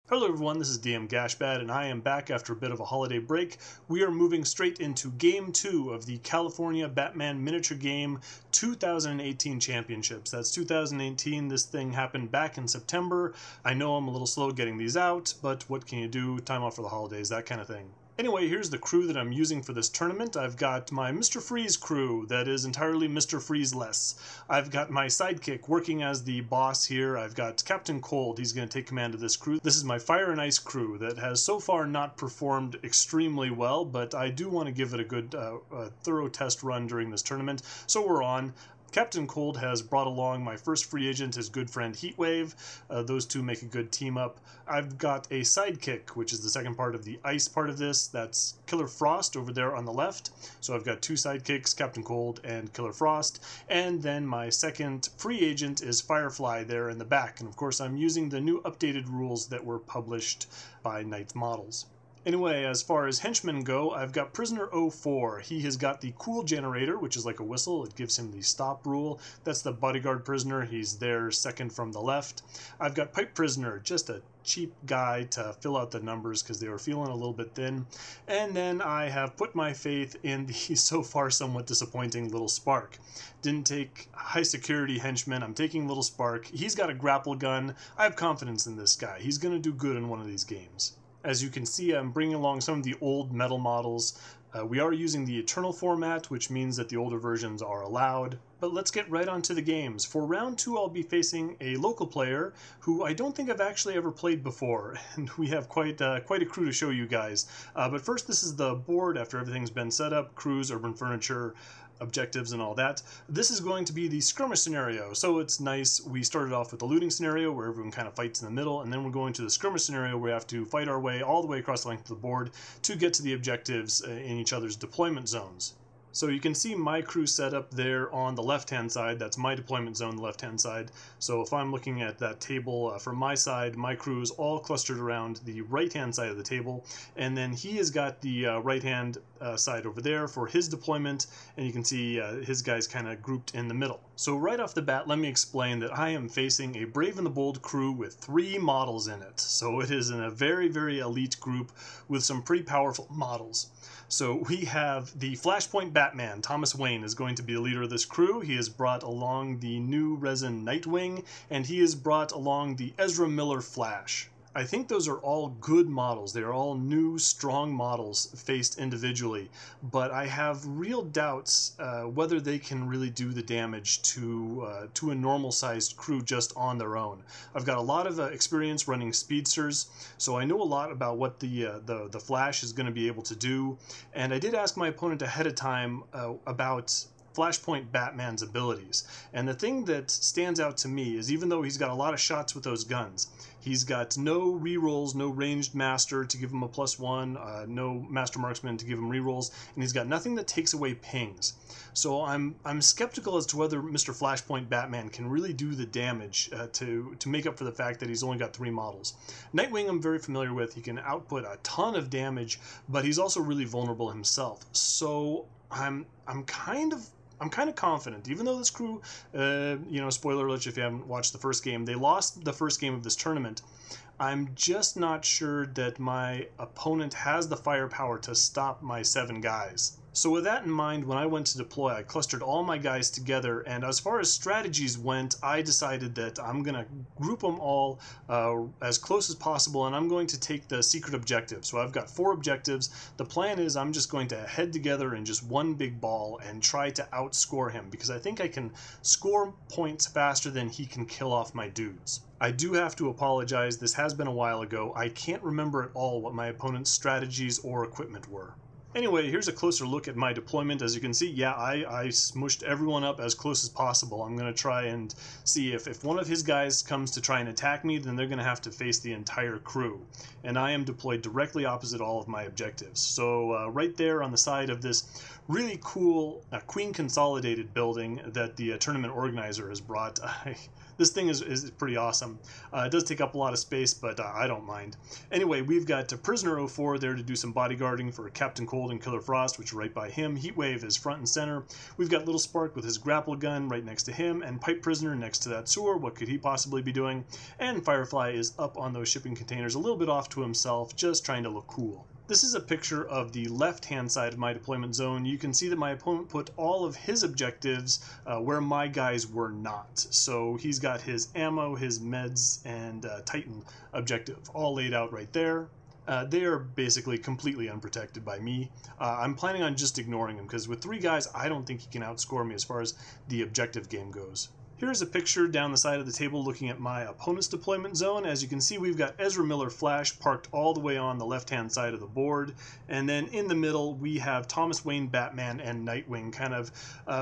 Hello everyone, this is DM Gashbad, and I am back after a bit of a holiday break. We are moving straight into Game 2 of the California Batman Miniature Game 2018 Championships. That's 2018, this thing happened back in September. I know I'm a little slow getting these out, but what can you do? Time off for the holidays, that kind of thing. Anyway, here's the crew that I'm using for this tournament. I've got my Mr. Freeze crew that is entirely Mr. Freeze-less. I've got my sidekick working as the boss here. I've got Captain Cold. He's going to take command of this crew. This is my Fire and Ice crew that has so far not performed extremely well, but I do want to give it a good, thorough test run during this tournament. So we're on. Captain Cold has brought along my first free agent, his good friend Heatwave. Those two make a good team up. I've got a sidekick, which is the second part of the ice part of this. That's Killer Frost over there on the left. So I've got two sidekicks, Captain Cold and Killer Frost. And then my second free agent is Firefly there in the back. And of course I'm using the new updated rules that were published by Knight's Models. Anyway, as far as henchmen go, I've got Prisoner 04. He has got the cool generator, which is like a whistle. It gives him the stop rule. That's the bodyguard prisoner. He's there second from the left. I've got Pipe Prisoner, just a cheap guy to fill out the numbers because they were feeling a little bit thin. And then I have put my faith in the so far somewhat disappointing Little Spark. Didn't take high security henchman. I'm taking Little Spark. He's got a grapple gun. I have confidence in this guy. He's going to do good in one of these games. As you can see, I'm bringing along some of the old metal models. We are using the Eternal format, which means that the older versions are allowed. But let's get right on to the games. For round 2, I'll be facing a local player who I don't think I've actually ever played before, and we have quite a crew to show you guys. But first, this is the board after everything's been set up: crews, urban furniture, objectives, and all that. This is going to be the skirmish scenario, so it's nice. We started off with the looting scenario where everyone kind of fights in the middle, and then we're going to the skirmish scenario where we have to fight our way all the way across the length of the board to get to the objectives in each other's deployment zones. So you can see my crew set up there on the left-hand side. That's my deployment zone, the left-hand side. So if I'm looking at that table from my side, my crew is all clustered around the right-hand side of the table. And then he has got the right-hand side over there for his deployment. And you can see his guys kind of grouped in the middle. So right off the bat, let me explain that I am facing a Brave and the Bold crew with 3 models in it. So it is in a very, very elite group with some pretty powerful models. So we have the Flashpoint Batman. Thomas Wayne is going to be the leader of this crew. He has brought along the new resin Nightwing, and he has brought along the Ezra Miller Flash. I think those are all good models. They are all new, strong models faced individually, but I have real doubts whether they can really do the damage to a normal-sized crew just on their own. I've got a lot of experience running speedsters, so I know a lot about what the Flash is going to be able to do, and I did ask my opponent ahead of time about Flashpoint Batman's abilities. And the thing that stands out to me is, even though he's got a lot of shots with those guns, he's got no rerolls, no ranged master to give him a +1, no master marksman to give him rerolls, and he's got nothing that takes away pings. So I'm skeptical as to whether Mr. Flashpoint Batman can really do the damage to make up for the fact that he's only got 3 models. Nightwing I'm very familiar with. He can output a ton of damage, but he's also really vulnerable himself. So I'm kind of confident, even though this crew, spoiler alert if you haven't watched the first game, they lost the first game of this tournament. I'm just not sure that my opponent has the firepower to stop my 7 guys. So with that in mind, when I went to deploy, I clustered all my guys together, and as far as strategies went, I decided that I'm going to group them all as close as possible, and I'm going to take the secret objective. So I've got 4 objectives. The plan is I'm just going to head together in just one big ball and try to outscore him, because I think I can score points faster than he can kill off my dudes. I do have to apologize, this has been a while ago. I can't remember at all what my opponent's strategies or equipment were. Anyway, here's a closer look at my deployment. As you can see, yeah, I smushed everyone up as close as possible. I'm going to try and see if one of his guys comes to try and attack me, then they're going to have to face the entire crew. And I am deployed directly opposite all of my objectives. So right there on the side of this really cool Queen Consolidated building that the tournament organizer has brought. This thing is pretty awesome. It does take up a lot of space, but I don't mind. Anyway, we've got Prisoner 04 there to do some bodyguarding for Captain Cold and Killer Frost, which are right by him. Heatwave is front and center. We've got Little Spark with his grapple gun right next to him, and Pipe Prisoner next to that sewer. What could he possibly be doing? And Firefly is up on those shipping containers, a little bit off to himself, just trying to look cool. This is a picture of the left-hand side of my deployment zone. You can see that my opponent put all of his objectives where my guys were not. So he's got his ammo, his meds, and Titan objective all laid out right there. They are basically completely unprotected by me. I'm planning on just ignoring him because with 3 guys, I don't think he can outscore me as far as the objective game goes. Here's a picture down the side of the table looking at my opponent's deployment zone. As you can see, we've got Ezra Miller Flash parked all the way on the left-hand side of the board. And then in the middle, we have Thomas Wayne Batman and Nightwing kind of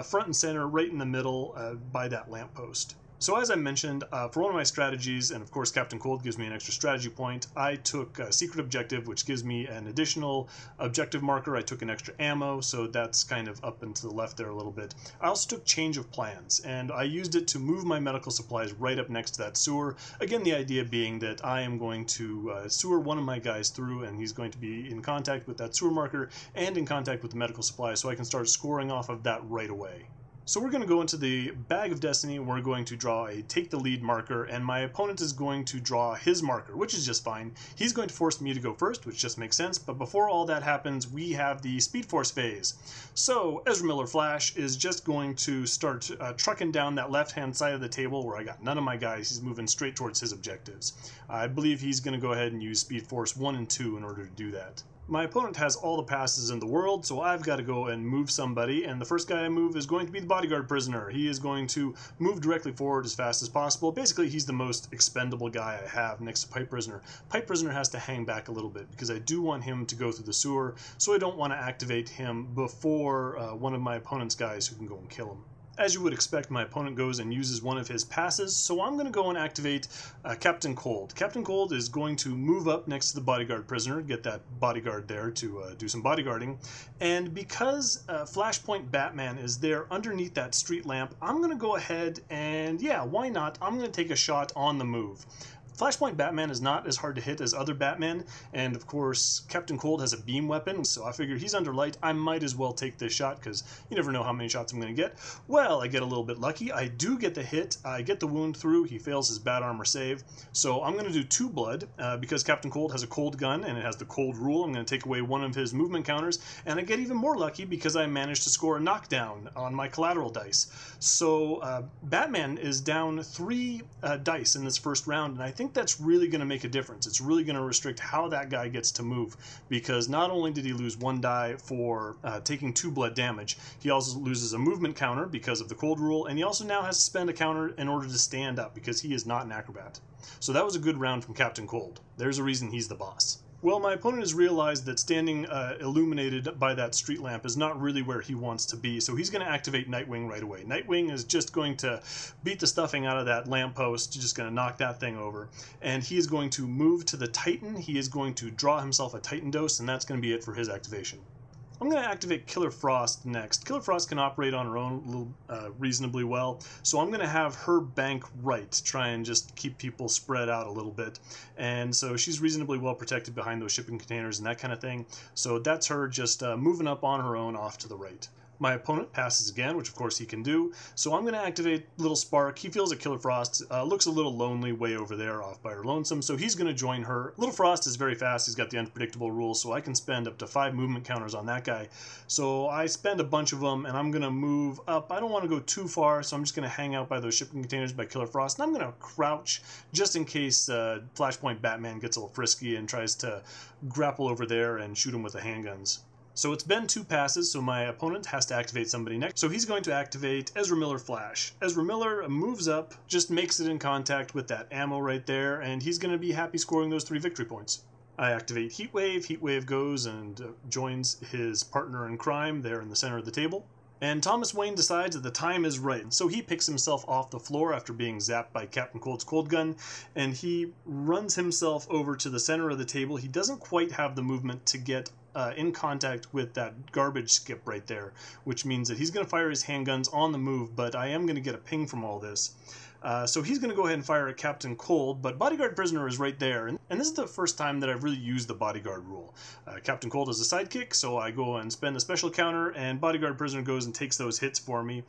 front and center right in the middle by that lamppost. So as I mentioned, for one of my strategies, and of course Captain Cold gives me an extra strategy point, I took a secret objective, which gives me an additional objective marker. I took an extra ammo, so that's kind of up and to the left there a little bit. I also took change of plans, and I used it to move my medical supplies right up next to that sewer. Again, the idea being that I am going to sewer one of my guys through, and he's going to be in contact with that sewer marker and in contact with the medical supplies, so I can start scoring off of that right away. So we're going to go into the Bag of Destiny, and we're going to draw a take the lead marker, and my opponent is going to draw his marker, which is just fine. He's going to force me to go first, which just makes sense, but before all that happens, we have the Speed Force phase. So Ezra Miller Flash is just going to start trucking down that left-hand side of the table where I got none of my guys. He's moving straight towards his objectives. I believe he's going to go ahead and use Speed Force 1 and 2 in order to do that. My opponent has all the passes in the world, so I've got to go and move somebody, and the first guy I move is going to be the bodyguard prisoner. He is going to move directly forward as fast as possible. Basically, he's the most expendable guy I have next to Pipe Prisoner. Pipe Prisoner has to hang back a little bit because I do want him to go through the sewer, so I don't want to activate him before one of my opponent's guys who can go and kill him. As you would expect, my opponent goes and uses one of his passes, so I'm going to go and activate Captain Cold. Captain Cold is going to move up next to the bodyguard prisoner, get that bodyguard there to do some bodyguarding, and because Flashpoint Batman is there underneath that street lamp, I'm going to go ahead and, yeah, why not, I'm going to take a shot on the move. Flashpoint Batman is not as hard to hit as other Batman, and of course Captain Cold has a beam weapon, so I figure he's under light. I might as well take this shot because you never know how many shots I'm going to get. Well, I get a little bit lucky. I do get the hit. I get the wound through. He fails his bad armor save. So I'm going to do 2 blood because Captain Cold has a cold gun and it has the cold rule. I'm going to take away one of his movement counters, and I get even more lucky because I managed to score a knockdown on my collateral dice. So Batman is down 3 dice in this first round, and I think that's really going to make a difference. It's really going to restrict how that guy gets to move, because not only did he lose 1 die for taking 2 blood damage, he also loses a movement counter because of the cold rule, and he also now has to spend a counter in order to stand up because he is not an acrobat. So that was a good round from Captain Cold. There's a reason he's the boss. Well, my opponent has realized that standing illuminated by that street lamp is not really where he wants to be, so he's going to activate Nightwing right away. Nightwing is just going to beat the stuffing out of that lamppost, just going to knock that thing over, and he is going to move to the Titan. He is going to draw himself a Titan dose, and that's going to be it for his activation. I'm going to activate Killer Frost next. Killer Frost can operate on her own reasonably well, so I'm going to have her bank right, try and just keep people spread out a little bit. And so she's reasonably well protected behind those shipping containers and that kind of thing. So that's her just moving up on her own off to the right. My opponent passes again, which of course he can do, so I'm going to activate Little Spark. He feels that Killer Frost looks a little lonely way over there off by her lonesome, so he's going to join her. Little Frost is very fast. He's got the unpredictable rule, so I can spend up to 5 movement counters on that guy. So I spend a bunch of them, and I'm going to move up. I don't want to go too far, so I'm just going to hang out by those shipping containers by Killer Frost, and I'm going to crouch just in case Flashpoint Batman gets a little frisky and tries to grapple over there and shoot him with the handguns. So it's been 2 passes, so my opponent has to activate somebody next. So he's going to activate Ezra Miller Flash. Ezra Miller moves up, just makes it in contact with that ammo right there, and he's going to be happy scoring those 3 victory points. I activate Heatwave. Heatwave goes and joins his partner in crime there in the center of the table. And Thomas Wayne decides that the time is right, so he picks himself off the floor after being zapped by Captain Cold's cold gun, and he runs himself over to the center of the table. He doesn't quite have the movement to get in contact with that garbage skip right there, which means that he's going to fire his handguns on the move, but I am going to get a ping from all this. So he's going to go ahead and fire at Captain Cold, but Bodyguard Prisoner is right there, and this is the first time that I've really used the Bodyguard rule. Captain Cold is a sidekick, so I go and spend a special counter, and Bodyguard Prisoner goes and takes those hits for me.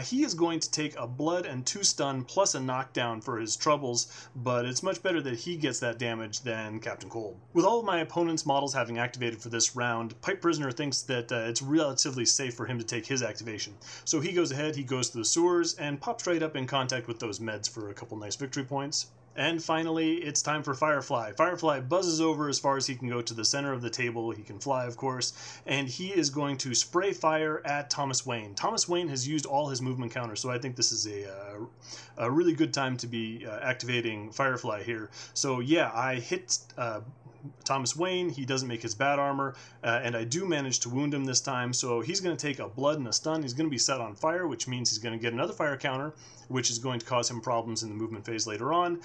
He is going to take a blood and 2 stun plus a knockdown for his troubles, but it's much better that he gets that damage than Captain Cold. With all of my opponent's models having activated for this round, Pipe Prisoner thinks that it's relatively safe for him to take his activation. So he goes ahead, he goes to the sewers, and pops right up in contact with those meds for a couple nice victory points. And finally, it's time for Firefly. Firefly buzzes over as far as he can go to the center of the table. He can fly, of course, and he is going to spray fire at Thomas Wayne. Thomas Wayne has used all his movement counters, so I think this is a really good time to be activating Firefly here. So yeah, I hit Thomas Wayne. He doesn't make his bat armor, and I do manage to wound him this time, so he's going to take a blood and a stun. He's going to be set on fire, which means he's going to get another fire counter, which is going to cause him problems in the movement phase later on.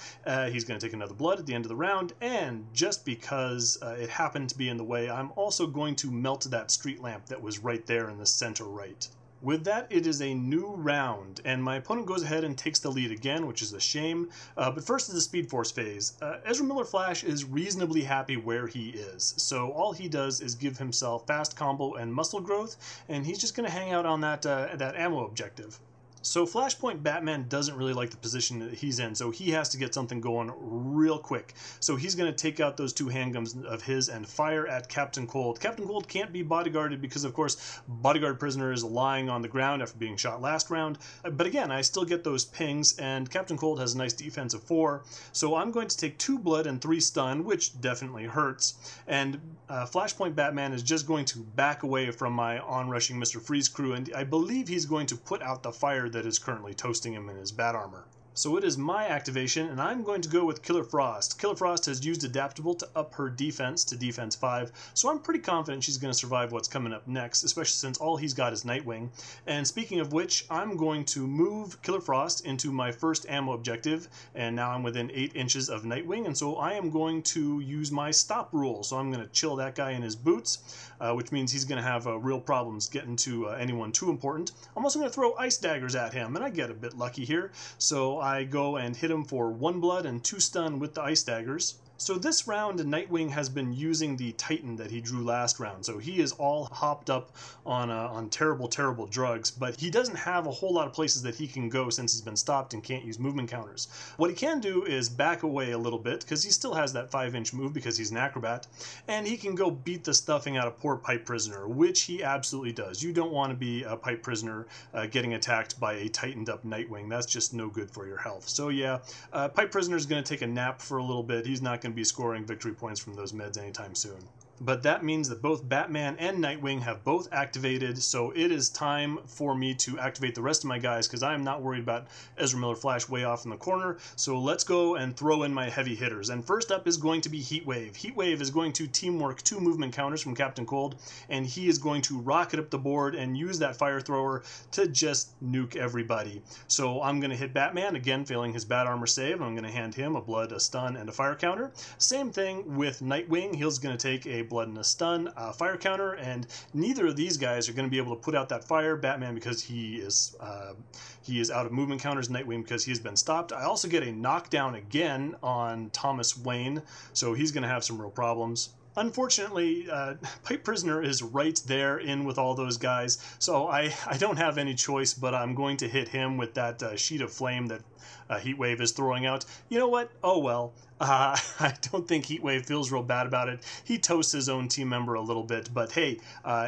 He's going to take another blood at the end of the round, and just because it happened to be in the way, I'm also going to melt that street lamp that was right there in the center right. With that, it is a new round, and my opponent goes ahead and takes the lead again, which is a shame. But first is the Speed Force phase. Ezra Miller Flash is reasonably happy where he is, so all he does is give himself fast combo and muscle growth, and he's just going to hang out on that ammo objective. So Flashpoint Batman doesn't really like the position that he's in, so he has to get something going real quick. So he's going to take out those 2 handguns of his and fire at Captain Cold. Captain Cold can't be bodyguarded because, of course, Bodyguard Prisoner is lying on the ground after being shot last round. But again, I still get those pings, and Captain Cold has a nice defense of 4. So I'm going to take 2 blood and 3 stun, which definitely hurts. And Flashpoint Batman is just going to back away from my onrushing Mr. Freeze crew, and I believe he's going to put out the fire that is currently toasting him in his bat armor. So it is my activation, and I'm going to go with Killer Frost. Killer Frost has used Adaptable to up her defense to defense 5, so I'm pretty confident she's going to survive what's coming up next, especially since all he's got is Nightwing. And speaking of which, I'm going to move Killer Frost into my first ammo objective, and now I'm within 8 inches of Nightwing, and so I am going to use my stop rule. So I'm going to chill that guy in his boots, which means he's going to have real problems getting to anyone too important. I'm also going to throw ice daggers at him, and I get a bit lucky here, so I go and hit him for 1 blood and 2 stun with the ice daggers. So this round, Nightwing has been using the Titan that he drew last round, so he is all hopped up on terrible, terrible drugs, but he doesn't have a whole lot of places that he can go since he's been stopped and can't use movement counters. What he can do is back away a little bit, because he still has that 5-inch move because he's an acrobat, and he can go beat the stuffing out of poor Pipe Prisoner, which he absolutely does. You don't want to be a Pipe Prisoner getting attacked by a tightened up Nightwing. That's just no good for your health. So yeah, Pipe Prisoner is going to take a nap for a little bit. He's not going to be scoring victory points from those meds anytime soon. But that means that both Batman and Nightwing have both activated, so it is time for me to activate the rest of my guys, because I am not worried about Ezra Miller Flash way off in the corner. So let's go and throw in my heavy hitters. And first up is going to be Heatwave. Heatwave is going to teamwork 2 movement counters from Captain Cold, and he is going to rocket up the board and use that fire thrower to just nuke everybody. So I'm going to hit Batman, again failing his bat armor save. I'm going to hand him a blood, a stun, and a fire counter. Same thing with Nightwing. He's going to take a blood and a stun, fire counter, and neither of these guys are going to be able to put out that fire. Batman because he is out of movement counters, Nightwing because he's been stopped. I also get a knockdown again on Thomas Wayne, so he's going to have some real problems. Unfortunately, Pipe Prisoner is right there in with all those guys, so I don't have any choice, but I'm going to hit him with that sheet of flame that Heatwave is throwing out. You know what? Oh well. I don't think Heatwave feels real bad about it. He toasts his own team member a little bit, but hey,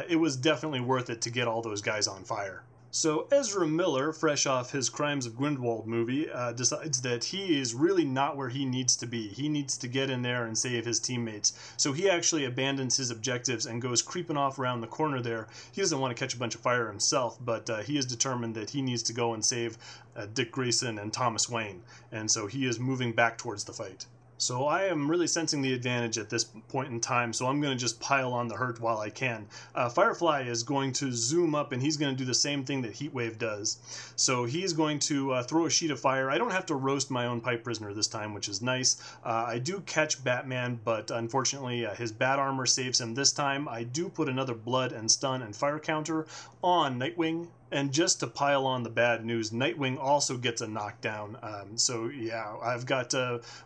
it was definitely worth it to get all those guys on fire. So Ezra Miller, fresh off his Crimes of Grindelwald movie, decides that he is really not where he needs to be. He needs to get in there and save his teammates. So he actually abandons his objectives and goes creeping off around the corner there. He doesn't want to catch a bunch of fire himself, but he is determined that he needs to go and save Dick Grayson and Thomas Wayne. And so he is moving back towards the fight. So I am really sensing the advantage at this point in time, so I'm going to just pile on the hurt while I can. Firefly is going to zoom up, and he's going to do the same thing that Heatwave does. So he's going to throw a sheet of fire. I don't have to roast my own pipe prisoner this time, which is nice. I do catch Batman, but unfortunately his bat armor saves him this time. I do put another blood and stun and fire counter on Nightwing. And just to pile on the bad news, Nightwing also gets a knockdown. So yeah, I've got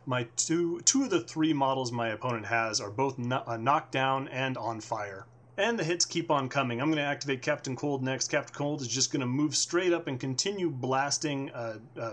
my two of the three models my opponent has are both knocked down and on fire. And the hits keep on coming. I'm going to activate Captain Cold next. Captain Cold is just going to move straight up and continue blasting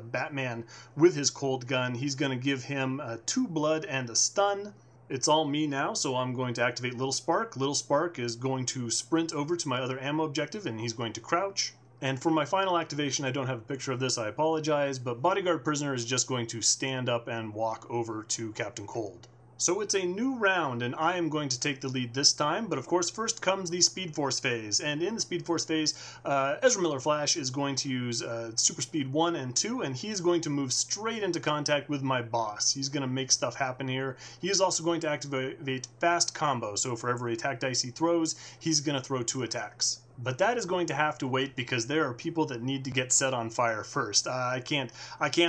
Batman with his cold gun. He's going to give him 2 blood and a stun. It's all me now, so I'm going to activate Little Spark. Little Spark is going to sprint over to my other ammo objective, and he's going to crouch. And for my final activation, I don't have a picture of this, I apologize, but Bodyguard Prisoner is just going to stand up and walk over to Captain Cold. So it's a new round, and I am going to take the lead this time, but of course first comes the Speed Force phase, and in the Speed Force phase, Ezra Miller Flash is going to use Super Speed 1 and 2, and he is going to move straight into contact with my boss. He's going to make stuff happen here. He is also going to activate Fast Combo, so for every attack dice he throws, he's going to throw 2 attacks. But that is going to have to wait because there are people that need to get set on fire first. I can't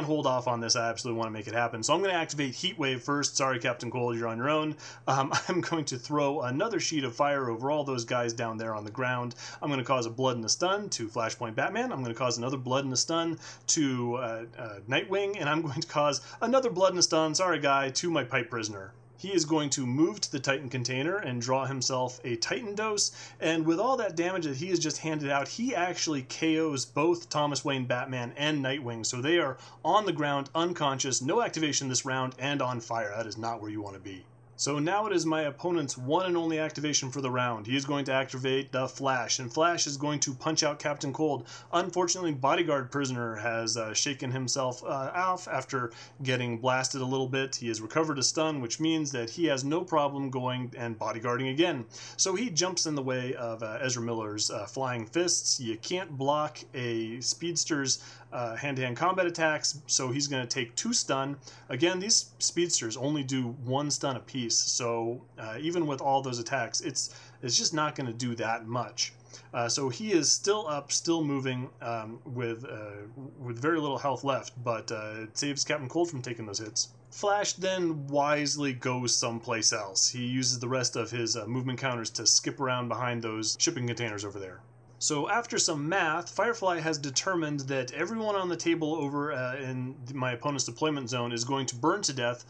hold off on this. I absolutely want to make it happen. So I'm going to activate Heatwave first. Sorry, Captain Cold, you're on your own. I'm going to throw another sheet of fire over all those guys down there on the ground. I'm going to cause a blood and a stun to Flashpoint Batman. I'm going to cause another blood and a stun to Nightwing. And I'm going to cause another blood and a stun, sorry guy, to my pipe prisoner. He is going to move to the Titan container and draw himself a Titan dose, and with all that damage that he has just handed out, he actually KOs both Thomas Wayne Batman and Nightwing, so they are on the ground, unconscious, no activation this round, and on fire. That is not where you want to be. So now it is my opponent's one and only activation for the round. He is going to activate the Flash, and Flash is going to punch out Captain Cold. Unfortunately, Bodyguard Prisoner has shaken himself off after getting blasted a little bit. He has recovered a stun, which means that he has no problem going and bodyguarding again. So he jumps in the way of Ezra Miller's flying fists. You can't block a speedster's hand-to-hand combat attacks, so he's going to take 2 stun. Again, these speedsters only do 1 stun apiece, so even with all those attacks, it's just not going to do that much. So he is still up, still moving with very little health left, but it saves Captain Cold from taking those hits. Flash then wisely goes someplace else. He uses the rest of his movement counters to skip around behind those shipping containers over there. So after some math, Firefly has determined that everyone on the table over in my opponent's deployment zone is going to burn to death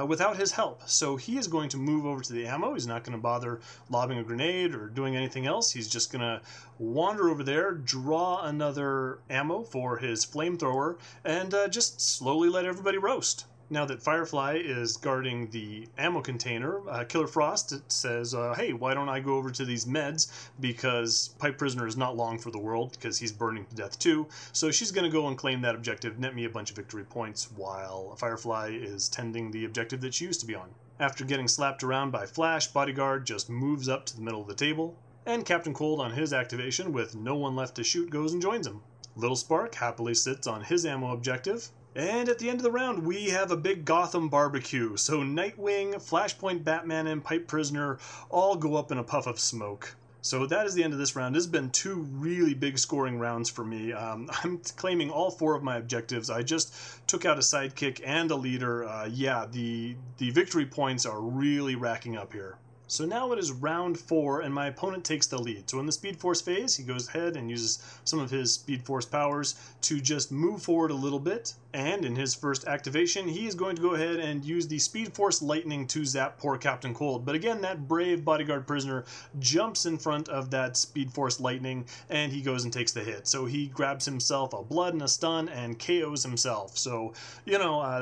without his help. So he is going to move over to the ammo. He's not going to bother lobbing a grenade or doing anything else. He's just going to wander over there, draw another ammo for his flamethrower, and just slowly let everybody roast. Now that Firefly is guarding the ammo container, Killer Frost says, hey, why don't I go over to these meds, because Pipe Prisoner is not long for the world, because he's burning to death too. So she's going to go and claim that objective, net me a bunch of victory points, while Firefly is tending the objective that she used to be on. After getting slapped around by Flash, Bodyguard just moves up to the middle of the table, and Captain Cold on his activation, with no one left to shoot, goes and joins him. Little Spark happily sits on his ammo objective. And at the end of the round, we have a big Gotham barbecue. So Nightwing, Flashpoint Batman, and Pipe Prisoner all go up in a puff of smoke. So that is the end of this round. This has been 2 really big scoring rounds for me. I'm claiming all 4 of my objectives. I just took out a sidekick and a leader. Yeah, the victory points are really racking up here. So now it is round 4, and my opponent takes the lead. So in the Speed Force phase, he goes ahead and uses some of his Speed Force powers to just move forward a little bit. And in his first activation, he is going to go ahead and use the Speed Force Lightning to zap poor Captain Cold. But again, that brave Bodyguard Prisoner jumps in front of that Speed Force Lightning, and he goes and takes the hit. So he grabs himself a blood and a stun and KOs himself. So, you know,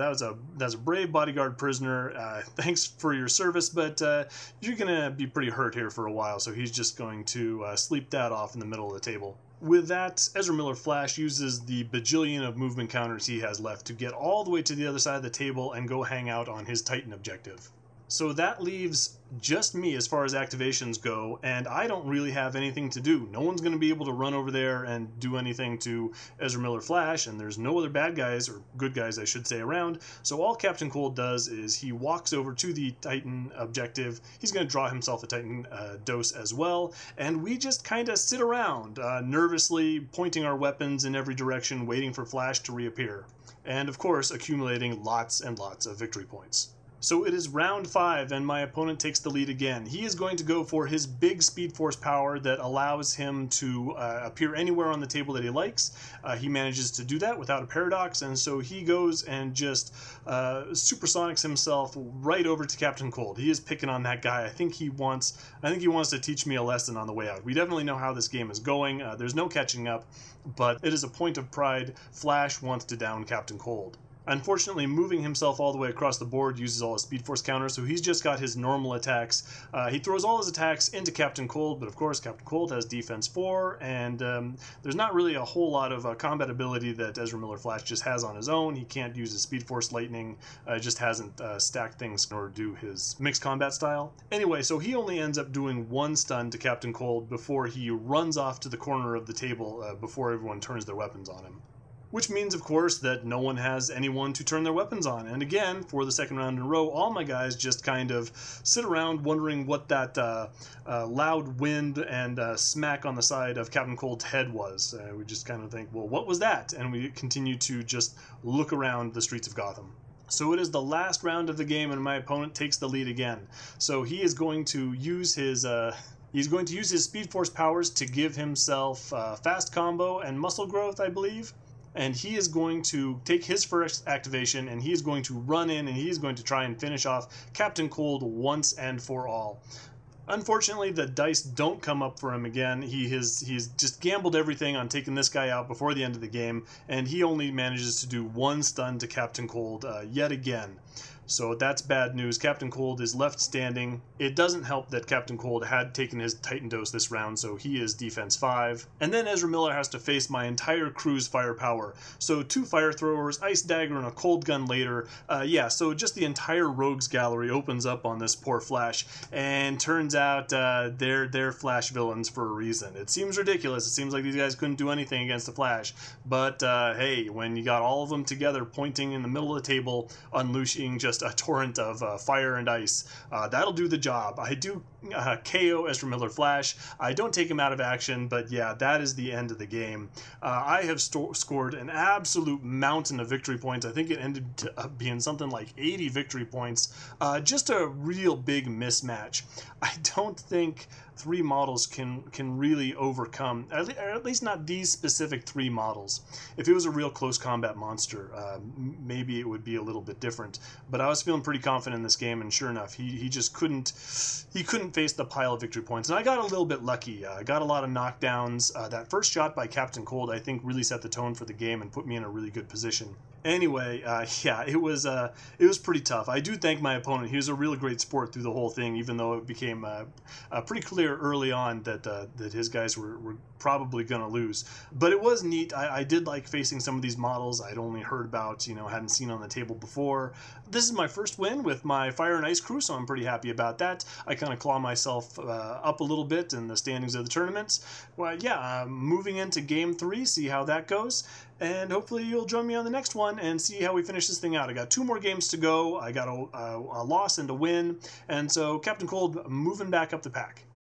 that's a brave Bodyguard Prisoner. Thanks for your service, but you're going to be pretty hurt here for a while. So he's just going to sleep that off in the middle of the table. With that, Ezra Miller Flash uses the bajillion of movement counters he has left to get all the way to the other side of the table and go hang out on his Titan objective. So that leaves just me as far as activations go, and I don't really have anything to do. No one's going to be able to run over there and do anything to Ezra Miller Flash, and there's no other bad guys, or good guys I should say, around. So all Captain Cold does is he walks over to the Titan objective. He's going to draw himself a Titan dose as well, and we just kind of sit around, nervously pointing our weapons in every direction, waiting for Flash to reappear. And of course, accumulating lots and lots of victory points. So it is round 5, and my opponent takes the lead again. He is going to go for his big Speed Force power that allows him to appear anywhere on the table that he likes. He manages to do that without a paradox, and so he goes and just supersonics himself right over to Captain Cold. He is picking on that guy. I think he wants to teach me a lesson on the way out. We definitely know how this game is going. There's no catching up, but it is a point of pride. Flash wants to down Captain Cold. Unfortunately, moving himself all the way across the board uses all his Speed Force counters, so he's just got his normal attacks. He throws all his attacks into Captain Cold, but of course Captain Cold has defense 4, and there's not really a whole lot of combat ability that Ezra Miller Flash just has on his own. He can't use his Speed Force Lightning, just hasn't stacked things or do his mixed combat style. Anyway, so he only ends up doing 1 stun to Captain Cold before he runs off to the corner of the table before everyone turns their weapons on him. Which means, of course, that no one has anyone to turn their weapons on. And again, for the second round in a row, all my guys just kind of sit around wondering what that loud wind and smack on the side of Captain Cold's head was. We just kind of think, well, what was that? And we continue to just look around the streets of Gotham. So it is the last round of the game, and my opponent takes the lead again. So he is going to use his... He's going to use his Speed Force powers to give himself fast combo and muscle growth, I believe. And he is going to take his first activation, and he is going to run in, and he is going to try and finish off Captain Cold once and for all. Unfortunately, the dice don't come up for him again. He's just gambled everything on taking this guy out before the end of the game, and he only manages to do 1 stun to Captain Cold yet again. So that's bad news. Captain Cold is left standing. It doesn't help that Captain Cold had taken his Titan dose this round, so he is defense 5. And then Ezra Miller has to face my entire crew's firepower. So 2 fire throwers, ice dagger, and a cold gun later. So just the entire rogues gallery opens up on this poor Flash, and turns out they're Flash villains for a reason. It seems ridiculous. It seems like these guys couldn't do anything against the Flash. But hey, when you got all of them together pointing in the middle of the table, unleashing just a torrent of fire and ice, that'll do the job. I do KO Ezra Miller Flash. I don't take him out of action, but yeah, that is the end of the game. I have scored an absolute mountain of victory points. I think it ended up being something like 80 victory points. Just a real big mismatch. I don't think 3 models can really overcome, at least not these specific 3 models. If it was a real close combat monster, maybe it would be a little bit different. But I was feeling pretty confident in this game, and sure enough, he just couldn't face the pile of victory points. And I got a little bit lucky. I got a lot of knockdowns. That first shot by Captain Cold, I think, really set the tone for the game and put me in a really good position. Anyway, yeah, it was pretty tough. I do thank my opponent. He was a really great sport through the whole thing, even though it became pretty clear early on that his guys were probably going to lose. But it was neat. I did like facing some of these models I'd only heard about, hadn't seen on the table before. This is my first win with my Fire and Ice crew, so I'm pretty happy about that. I kind of claw myself up a little bit in the standings of the tournaments. Well, yeah, moving into Game 3, see how that goes. And hopefully you'll join me on the next one and see how we finish this thing out. I got 2 more games to go. I got a loss and a win. And so Captain Cold moving back up the pack.